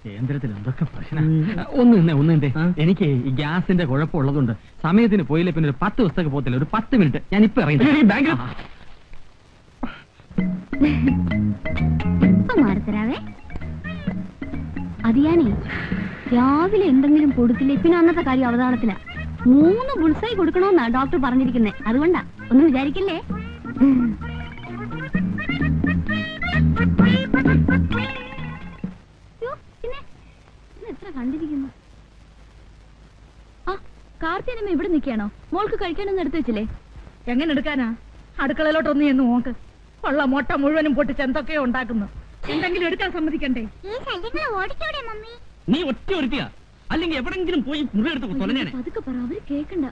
കേന്ദ്രത്തിൽ എന്തൊക്കെ പ്രശ്നം. ഒന്ന് എനിക്ക് ഈ ഗ്യാസിന്റെ കുഴപ്പമുള്ളതുകൊണ്ട് സമയത്തിന് പോയില്ല, പിന്നെ ഒരു 10 ദിവസത്തേക്ക് പോകത്തില്ല. ഒരു 10 മിനിറ്റ് ഞാൻ ഇപ്പൊ ഇറങ്ങി. അത് ഞാനേ രാവിലെ എന്തെങ്കിലും കൊടുത്തില്ലേ പിന്നെ അന്നത്തെ കാര്യം അവതാളത്തില. 3 ബുൾസായി കൊടുക്കണമെന്നാ ഡോക്ടർ പറഞ്ഞിരിക്കുന്നത്. അതുകൊണ്ടാ, ഒന്നും വിചാരിക്കില്ലേ. പിന്നെ എത്ര കണ്ടിരിക്കുന്നു. ആ കാർത്തിയനമ്മ ഇവിടെ നിൽക്കുകയാണോ? മോൾക്ക് കഴിക്കാനൊന്നും എടുത്തു വെച്ചില്ലേ? എങ്ങനെ എടുക്കാനാ? അടുക്കളയിലോട്ടൊന്നും എന്ന് നോക്ക്. ഉള്ള മുട്ട മുഴുവനും പൊട്ടിച്ച് എന്തൊക്കെയോ ഉണ്ടാക്കുന്നു. എന്തെങ്കിലും എടുക്കാൻ സമ്മതിക്കണ്ടേ? നീ ഒറ്റ ഒരുത്തിയാ, അല്ലെങ്കിൽ എവിടെങ്കിലും പോയി മുറിയെടുത്ത് തൊലഞ്ഞേനെ. അതൊക്കെ പറ, അവര് കേക്കണ്ട.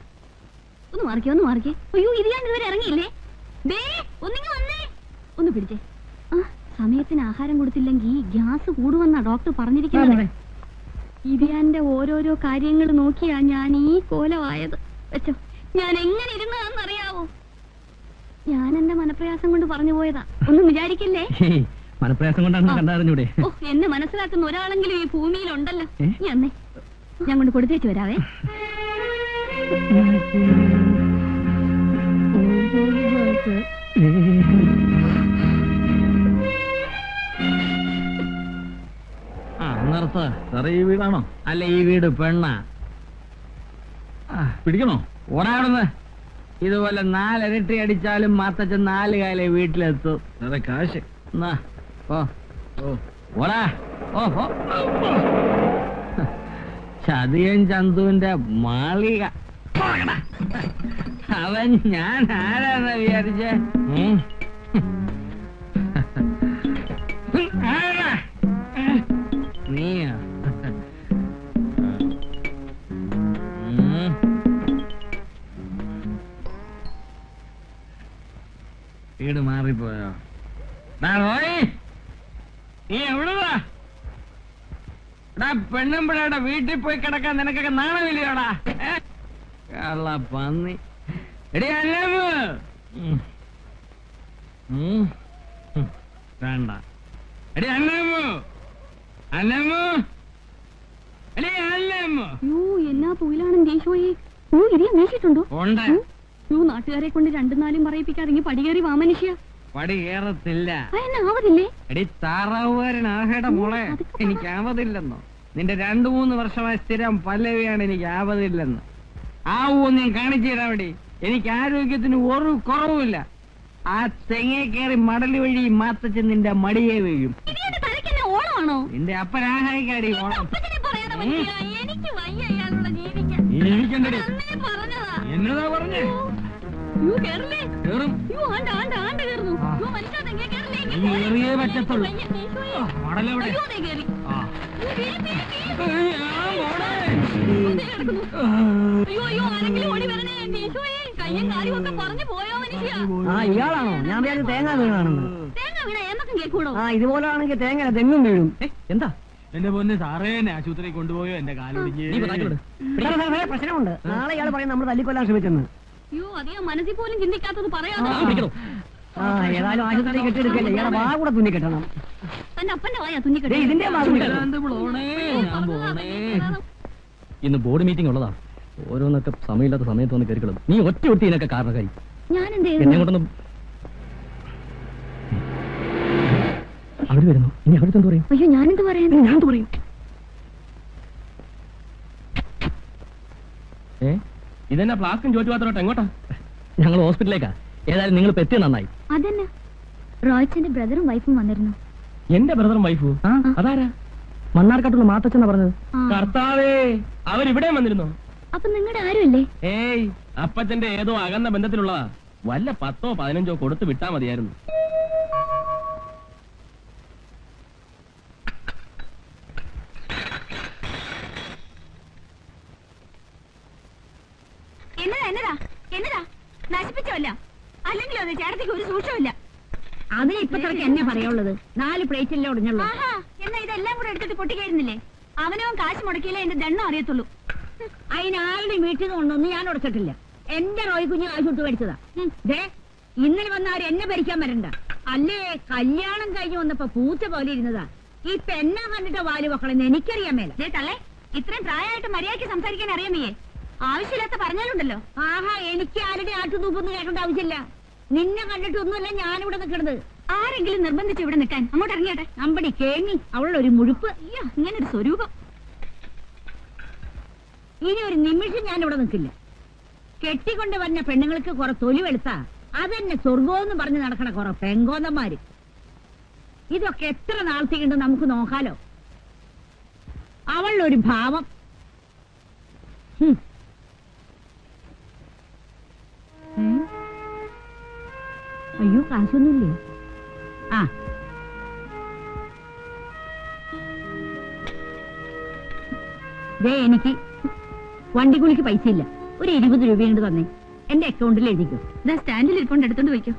ഒന്ന് മാറിക്കേ. അയ്യോ, ഇത് ഞാൻ ഇതുവരെ ഇറങ്ങിയില്ലേ? ഒന്ന് പിടിച്ചേ. ആ സമയത്തിന് ആഹാരം കൊടുത്തില്ലെങ്കിൽ ഗ്യാസ് കൂടുമെന്നാ ഡോക്ടർ പറഞ്ഞിരിക്കുന്നത്. ഇതിയാന്റെ ഓരോരോ കാര്യങ്ങൾ നോക്കിയാ ഞാൻ ഈ കോലമായത്. വെച്ചോ, ഞാൻ എങ്ങനെ ഇരുന്നതാണെന്നറിയാവോ? ഞാൻ എന്റെ മനപ്രയാസം കൊണ്ട് പറഞ്ഞു പോയതാ, ഒന്നും വിചാരിക്കില്ലേ. മനപ്രയാസം കൊണ്ടാണ് കണ്ടറിഞ്ഞൂടെ? ഓ, എന്നെ മനസ്സിലാക്കുന്ന ഒരാളെങ്കിലും ഈ ഭൂമിയിലുണ്ടല്ലോ. ഞാൻ കൊണ്ട് കൊടുത്തേച്ചു വരാവേ. നിർത്ത്. സാറേ, ഈ വീടാണോ? അല്ല, ഈ വീട് പെണ്ണാ. പിടിക്കണോ? ഓടാടുന്ന്. ഇതുപോലെ 4 ഇരട്ടി അടിച്ചാലും മാത്തച്ഛൻ 4 കാലേ വീട്ടിലെത്തും. സാറേ, കാശ് ഓടാ. ഓഹോ, ചതിയൻ ചന്തുവിന്റെ മാളിക. അവൻ ഞാൻ ആരാന്ന് വിചാരിച്ചേ? നീയാ? വീട് മാറിപ്പോയോ? നീ എവിടുവാ? പെണ്ണുമ്പിടയുടെ വീട്ടിൽ പോയി കിടക്കാൻ നിനക്കൊക്കെ നാണമില്ലയോടാ? പന്നി. എടി അല്ലമ്മ, വേണ്ട. എടി അല്ലമ്മ, എന്നാ തൊഴിലാണെന്ന് ദേശോയെ. ഇരിയാൻ വീശിട്ടുണ്ടോ? നാട്ടുകാരെ കൊണ്ട് 2-4 പറയിപ്പിക്കാതെ പടി കയറി വാ മനുഷ്യ. പടി കയറത്തില്ല. ആവതില്ലേ? എടി താറാവുകാരനാകേട മോളെ, എനിക്ക് ആവതില്ലെന്നോ? നിന്റെ 2-3 വർഷമായ സ്ഥിരം പല്ലവിയാണ് എനിക്ക് ആവതില്ലെന്ന്. ആവൂന്ന് ഞാൻ കാണിച്ചു തരാമടി. എനിക്ക് ആരോഗ്യത്തിന് ഒരു കുറവുമില്ല. ആ തെങ്ങേ കയറി മടല് വഴി മാത്തച്ഛൻ നിന്റെ മടിയെ വീഴും. ഓണമാണോ? നിന്റെ അപ്പനാഹായിക്കാടി ഓണം. എന്നതാ പറഞ്ഞേ? കേറിയേ പറ്റത്തുള്ളൂ. മടലെവിടെ? ഇയാളാണോ? ഞാൻ വിചാരിച്ചു തേങ്ങ വീണാണെന്ന്. ഇതുപോലാണെങ്കിൽ തേങ്ങ തെങ്ങും വീഴും. എന്താ എന്റെ പൊന്ന് സാറേ, ആശുപത്രി കൊണ്ടുപോയോ? എന്റെ കാലൊടിഞ്ഞ് പ്രശ്നമുണ്ട്. നാളെ ഇയാൾ പറയും നമ്മൾ തല്ലിക്കൊല്ലാൻ ശ്രമിച്ചെന്ന്. മനസ്സിൽ പോലും ചിന്തിക്കാത്തത് പറയാതെ. ഏതായാലും ആശുപത്രി കെട്ടിയെടുക്കല്ലേ, ഇയാളെ വാ കൂടെ തുന്നിക്കെട്ടണം. തന്റെ അപ്പന്റെ വായാ തുന്നിക്കെട്ടേ. ഇതിന്റെ ഇന്ന് ബോർഡ് മീറ്റിംഗ് ഉള്ളതാ. ഓരോന്നൊക്കെ സമയമില്ലാത്ത സമയത്ത് വന്ന് കയറിക്കളും. നീ ഒറ്റ ഇതിനൊക്കെ കാരണക്കാരി. എന്നെ കൊണ്ടൊന്നും അവിടെ വരുന്നു. ഇനി അവിടുത്തെ എന്ത് പറയും? അയ്യോ, ഞാനെന്ത് പറയാൻ? ഞാനെന്ത് പറയും? ഇതെന്നാ പ്ലാസ്കും ചോറ്റുപാത്രോട്ട് എങ്ങോട്ടാ? ഞങ്ങൾ ഹോസ്പിറ്റലിലേക്കാ. ഏതായാലും നിങ്ങൾ എത്തിയ നന്നായി. അതന്നെ, റോയ്ച്ചന്റെ ബ്രദറും വൈഫും വന്നിരുന്നു. എന്റെ ബ്രദറും വൈഫും? അതാരാ? മണ്ണാർക്കാട്ടുള്ള മാത്തച്ഛനാ പറഞ്ഞത്. കർത്താവേ, അവരിവിടെ വന്നിരുന്നോ? അപ്പൊ നിങ്ങളുടെ ആരുമല്ലേ? ഏയ്, അപ്പച്ചന്റെ ഏതോ അകന്ന ബന്ധത്തിലുള്ളതാ. വല്ല 10ഓ 15ഓ കൊടുത്ത് വിട്ടാ മതിയായിരുന്നു. എന്നതാ നശിപ്പിച്ചല്ല, അല്ലെങ്കിൽ അത് ചേട്ടത്തിക്ക് ഒരു സൂക്ഷമില്ല. അതിന് ഇപ്പൊ എന്നെ പറയുള്ളത്? 4 പ്ലേറ്റില്ലേ ഒടിഞ്ഞുള്ളൂ. എന്നാ ഇതെല്ലാം കൂടെ എടുത്തിട്ട് പൊട്ടിക്കായിരുന്നില്ലേ? അവനവൻ കാശ് മുടക്കിയില്ലേ എന്റെ ദണ്ണം അറിയത്തുള്ളൂ. അതിനാരുടെ വീട്ടിൽ നിന്ന് കൊണ്ടൊന്നും ഞാൻ ഉടച്ചിട്ടില്ല. എന്റെ റോയ് കുഞ്ഞ് ആശുപത്രി മേടിച്ചതാ. ഇന്നലെ വന്നവർ എന്നെ ഭരിക്കാൻ വരണ്ട. അല്ലേ, കല്യാണം കഴിഞ്ഞ് വന്നപ്പോ പൂച്ച പോലെ ഇരുന്നതാ. ഈ പെണ്ണ കണ്ടിട്ട് വാല് മക്കളെന്ന് എനിക്കറിയാൻ മേല. തള്ളേ, ഇത്രയും പ്രായമായിട്ട് മര്യാദയ്ക്ക് സംസാരിക്കാൻ അറിയാമേ? ആവശ്യമില്ലാത്ത പറഞ്ഞാലുണ്ടല്ലോ. ആഹാ, എനിക്ക് ആരുടെ ആട്ടുതൂപ്പൊന്നും കേൾക്കേണ്ട ആവശ്യമില്ല. നിന്നെ കണ്ടിട്ടൊന്നുമല്ല ഞാനിവിടെ നിൽക്കണത്. ആരെങ്കിലും നിർബന്ധിച്ച് ഇവിടെ നിൽക്കാൻ. അങ്ങോട്ട് ഇറങ്ങിയാട്ടെ. അമ്പടി കേങ്ങി അവളൊരു മുഴുപ്പ്. അയ്യോ, ഇങ്ങനൊരു സ്വരൂപം. ഇനി ഒരു നിമിഷം ഞാനിവിടെ നിൽക്കില്ല. കെട്ടിക്കൊണ്ട് വന്ന പെണ്ണുങ്ങൾക്ക് കുറെ തൊലി വെളുത്താ അതെന്നെ സ്വർഗോന്ന് പറഞ്ഞ് നടക്കണ കുറെ പെങ്കോന്നന്മാര്. ഇതൊക്കെ എത്ര നാളത്തേക്കുണ്ട് നമുക്ക് നോക്കാലോ. അവളുടെ ഒരു ഭാവം. അയ്യോ, കാശൊന്നുമില്ലേ? ആ, ദേ എനിക്ക് വണ്ടിക്കൂലിക്ക് പൈസ ഇല്ല. ഒരു 20 രൂപ കൊണ്ട് തന്നെ എന്റെ അക്കൗണ്ടിൽ എഴുതിക്കോ. ഇതാ സ്റ്റാൻഡിൽ ഇരിക്കൊണ്ട് എടുത്തോണ്ട് പോയിക്കോ.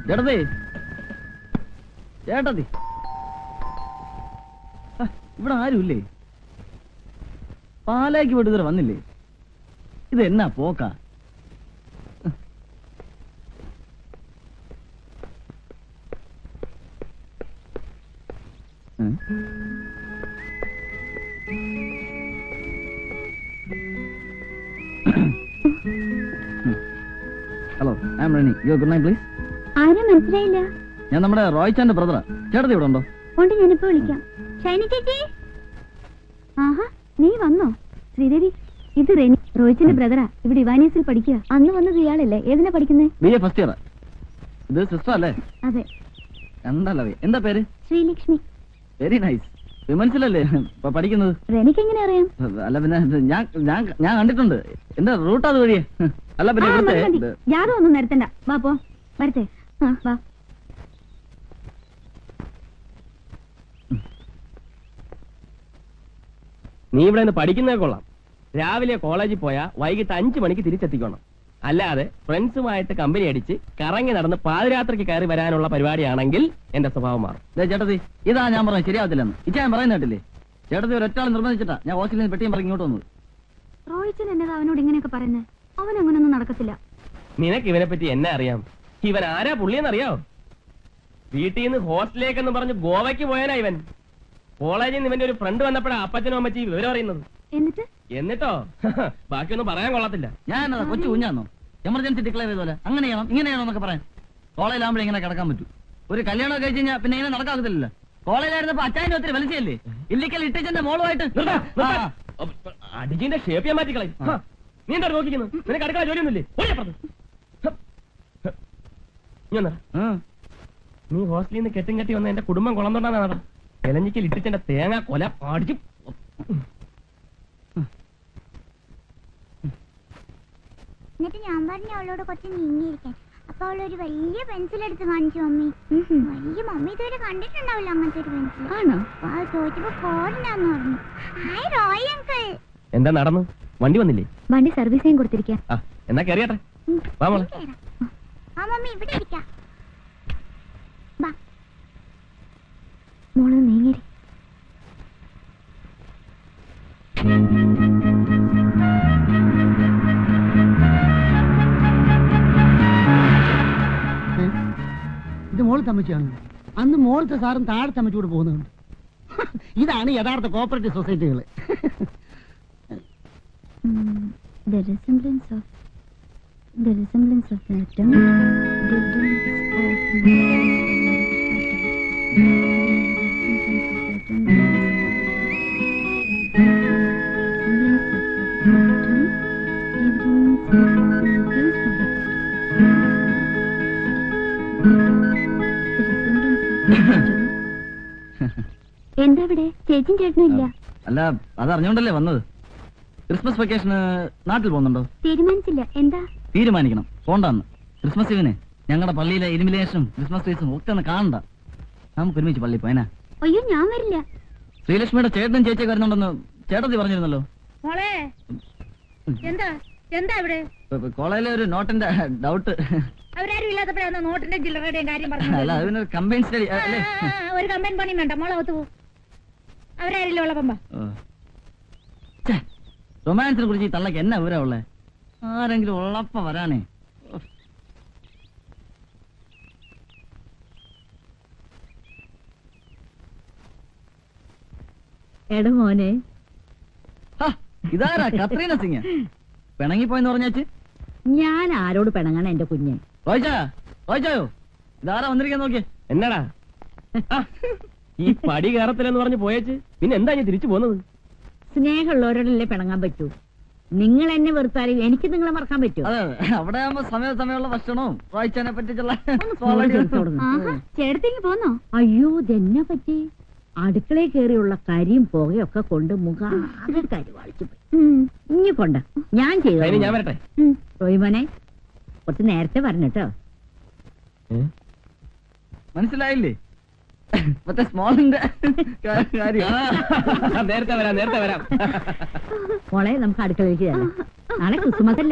ചേട്ടത്തി, ചേട്ടത്തി, ഇവിടെ ആരുമില്ലേ? പാലാക്ക് പോയിട്ട് ഇതുവരെ വന്നില്ലേ? ഇത് എന്നാ പോക്കാ? Hello, I am Reni. Your good night please. ആരും മനസ്സിലായില്ല. ഞാൻ നമ്മുടെ റോയ്ച്ചാന്റെ ബ്രദറാ. ചേട്ടത്തി ഇവിടെ ഉണ്ടോ? ഉണ്ട്, ഞാനിപ്പോ വിളിക്കാം. ഷൈനി ചേച്ചി. ആഹാ, നീ വന്നോ? ശ്രീദേവി, ഇത് റെനി, റോയിച്ചിന്റെ ബ്രദറാ. ഇവിടെ ഇവാനീസിൽ പഠിക്കുക. അന്ന് വന്നത് ഇയാളല്ലേ? ഏതിനാ പഠിക്കുന്നത്? BA first year. ഇത് സിസ്റ്റർ അല്ലേ? അതെ. കണ്ടല്ലോ. എന്താ പേര്? ശ്രീലക്ഷ്മി. Very nice. വിമൻസിലല്ലേ പഠിക്കുന്നത്? റെനിക്ക് എങ്ങനെ അറിയാം? അല്ല പിന്നെ ഞാൻ കണ്ടിട്ടുണ്ട്. എന്താ റൂട്ട് അത് വഴിയേ? അല്ല പിന്നെ യാതൊന്നും ഒന്നും നിരത്തണ്ട. വാ പോ, വരട്ടെ. ആ വാ. നീ ഇവിടെ നിന്ന് പഠിക്കുന്നേ കൊള്ളാം. രാവിലെ കോളേജിൽ പോയാ വൈകിട്ട് 5 മണിക്ക് തിരിച്ചെത്തിക്കണം. അല്ലാതെ ഫ്രണ്ട്സുമായിട്ട് കമ്പനി അടിച്ച് കറങ്ങി നടന്ന് പാതിരാത്രിക്ക് കയറി വരാനുള്ള പരിപാടിയാണെങ്കിൽ എന്റെ സ്വഭാവം മാറും. ചേട്ടത്തി, ഇതാ ഞാൻ പറഞ്ഞത് ശരിയാവത്തില്ലെന്ന്. ഇച്ചാ ഞാൻ പറയുന്ന കേട്ടില്ലേ? ചേട്ടത്തി ഒരൊറ്റാൾ നിർബന്ധിച്ചിട്ടാ ഞാൻ ഹോസ്റ്റലിൽ നിന്ന് പെട്ടിയും പറഞ്ഞ് ഇങ്ങോട്ട് വന്നത്. റോയിച്ചൻ എന്നതാ അവനോട് ഇങ്ങനെയൊക്കെ പറയുന്നത്? അവൻ അങ്ങനൊന്നും നടക്കത്തില്ല. നിനക്ക് ഇവനെ പറ്റി എന്നെ അറിയാം. ഇവൻ ആരാ പുള്ളിയെന്നറിയാവോ? വീട്ടിൽ നിന്ന് ഹോസ്റ്റലിലേക്കെന്ന് പറഞ്ഞ് ഗോവയ്ക്ക് പോയാനാ ഇവൻ. കോളേജിൽ നിന്ന് ഇവന്റെ ഒരു ഫ്രണ്ട് വന്നപ്പോഴാ അപ്പച്ചനും അമ്മച്ചി വിവരം അറിയുന്നത്. എന്നിട്ടോ ബാക്കിയൊന്നും പറയാൻ കൊള്ളത്തില്ല. ഞാൻ കൊച്ചു കുഞ്ഞാന്നോ എമർജൻസി ഡിക്ലെയർ ചെയ്തോലെ അങ്ങനെ ചെയ്യണം ഇങ്ങനെ ചെയ്യണം എന്നൊക്കെ പറയാൻ? കോളേജിലാകുമ്പോഴേ ഇങ്ങനെ കിടക്കാൻ പറ്റൂ. ഒരു കല്യാണം കഴിച്ച് കഴിഞ്ഞാൽ പിന്നെ ഇങ്ങനെ നടക്കാത്തില്ലല്ലോ. കോളേജിലായിരുന്നപ്പോ അച്ചായന്റെ ഒത്തിരി വലിച്ചല്ലേ? ഇല്ലിക്കൽ ഇട്ടിച്ചന്റെ മോളുമായിട്ട് അടിജിന്റെ ഷേപ്പ് ചെയ്യാൻ മാറ്റിക്കളയും. നീ എന്താ നോക്കിക്കുന്നു? നിനക്ക് അടുക്കള ജോലിയൊന്നുമില്ലേ? നീ ഹോസ്റ്റലിൽ നിന്ന് കെട്ടും കെട്ടി വന്ന എന്റെ കുടുംബം കൊളന്തോണ്ടാണ് നട എലഞ്ഞിക്കൽ ഇട്ടിച്ചെന്റെ തേങ്ങ കൊല അടിച്ചു. എന്നിട്ട് ഞാൻ പറഞ്ഞു അവളോട് കുറച്ച് നീങ്ങിയിരിക്കാൻ. അപ്പൊ അവളൊരു വലിയ പെൻസിൽ എടുത്ത് കാണിച്ചു മമ്മി. വലിയ മമ്മി ഇതുവരെ കണ്ടിട്ടുണ്ടാവില്ല അങ്ങനത്തെ ഒരു പെൻസിൽ. ആണോ? ചോദിച്ചപ്പോ ഫോറിനാന്ന് പറഞ്ഞു. Hi Roy uncle. എന്താ നടന്നു? വണ്ടി വന്നില്ലേ? വണ്ടി സർവീസ് ചെയ്യാൻ കൊടുത്തിരിക്കാം. എന്നാ കയറിയാട്ടെ. വാ മോളെ. ആ മമ്മി ഇവിടെ ഇരിക്കാം. മോള് നീങ്ങിരി. ഇത് മോൾ തമ്മച്ചിയാണ്. അന്ന് മോളത്തെ സാറും താഴെ തമ്മച്ചൂടെ പോകുന്നുണ്ട്. ഇതാണ് യഥാർത്ഥ cooperative സൊസൈറ്റികൾ. The resemblance of the atom, difference of എന്താ ഇവിടെ ചേച്ചിയും ചേട്ടനും ഇല്ല? അല്ല അതറിഞ്ഞോണ്ടല്ലേ വന്നത്. ക്രിസ്മസ് വെക്കേഷന് നാട്ടിൽ പോകുന്നുണ്ടോ? തീരുമാനിച്ചില്ല. എന്താ? തീരുമാനിക്കണം, പോണ്ടാന്ന്. ക്രിസ്മസ് ഇവന് ഞങ്ങളുടെ പള്ളിയിലെ ഇലുമിനേഷനും ക്രിസ്മസ് ട്രീസും ഒക്കെ ഒന്ന് കാണണ്ട. നമുക്ക് ഒരുമിച്ച് പള്ളി പോയനാ. അയ്യോ ഞാൻ വരില്ല. ശ്രീലക്ഷ്മിയുടെ ചേട്ടനും ചേച്ചിയൊക്കെ വരുന്നുണ്ടെന്ന് ചേട്ടത്തി പറഞ്ഞിരുന്നല്ലോ. മോളെ എന്താ എന്താ ഇവിടെ? കോളേജിലെ ഒരു നോട്ടിന്റെ ഡൗട്ട്. അവരാരും ഇല്ലാത്തപ്പോഴാണ് നോട്ടിന്റെ ജില്ലറുടെയും കാര്യം അല്ല പറഞ്ഞു. അതിനൊരു കമ്പൈൻ സ്റ്റഡി. ഒരു കമ്പൈൻ പണിയും വേണ്ട. മോളെ ഒത്തു പോ. അവരാരില്ല ഉള്ളപ്പമ്പ. റൊമാൻസിനെ കുറിച്ച് ഈ തള്ളക്ക് എന്നാ വിവരം ഉള്ളേ? ആരെങ്കിലും ഉള്ളപ്പ വരാനേ. എട മോനെ, ഇതാരാ? കത്രീന സിംഗ് പിണങ്ങിപ്പോയെന്ന് പറഞ്ഞേച്ച്. ഞാൻ ആരോട് പിണങ്ങണ എന്റെ കുഞ്ഞെ? റോയിച്ചായോ ഇതാരാ വന്നിരിക്കാൻ നോക്കിയേ? എന്നാടാ ഈ പടി കയറത്തില്ലെന്ന് പറഞ്ഞ് പോയേച്ച് പിന്നെ എന്താ ഞാൻ തിരിച്ചു പോകുന്നത്? സ്നേഹമുള്ളവരോടല്ലേ പിണങ്ങാൻ പറ്റൂ. നിങ്ങൾ എന്നെ വെറുത്താലും എനിക്ക് നിങ്ങളെ മറക്കാൻ പറ്റൂ. അതെ അവിടെ ആകുമ്പോ സമയമുള്ള ഭക്ഷണവും റോയിച്ചാനെ പറ്റിച്ചുള്ള ചേട്ടത്തേക്ക് പോന്നോ? അയ്യോ ഇതെന്നെ പറ്റി? അടുക്കളയിൽ കയറിയുള്ള കരിയും പുകയൊക്കെ കൊണ്ട് മുഖാകെ കരിവാളിച്ചു പോയി. ഇനി കൊണ്ട ഞാൻ ചെയ്തു. ഞാൻ വരട്ടെ. റോയിമോനെ കുറച്ച് നേരത്തെ പറഞ്ഞിട്ടോ. മനസ്സിലായില്ലേ മറ്റേ സ്മോളിന്റെ കാര്യം? നേരത്തെ വരാം. മോളെ നമുക്ക് അടുക്കളയിലേക്ക് ചെല്ലാം. നാളെ ക്രിസ്മസ് അല്ലേ?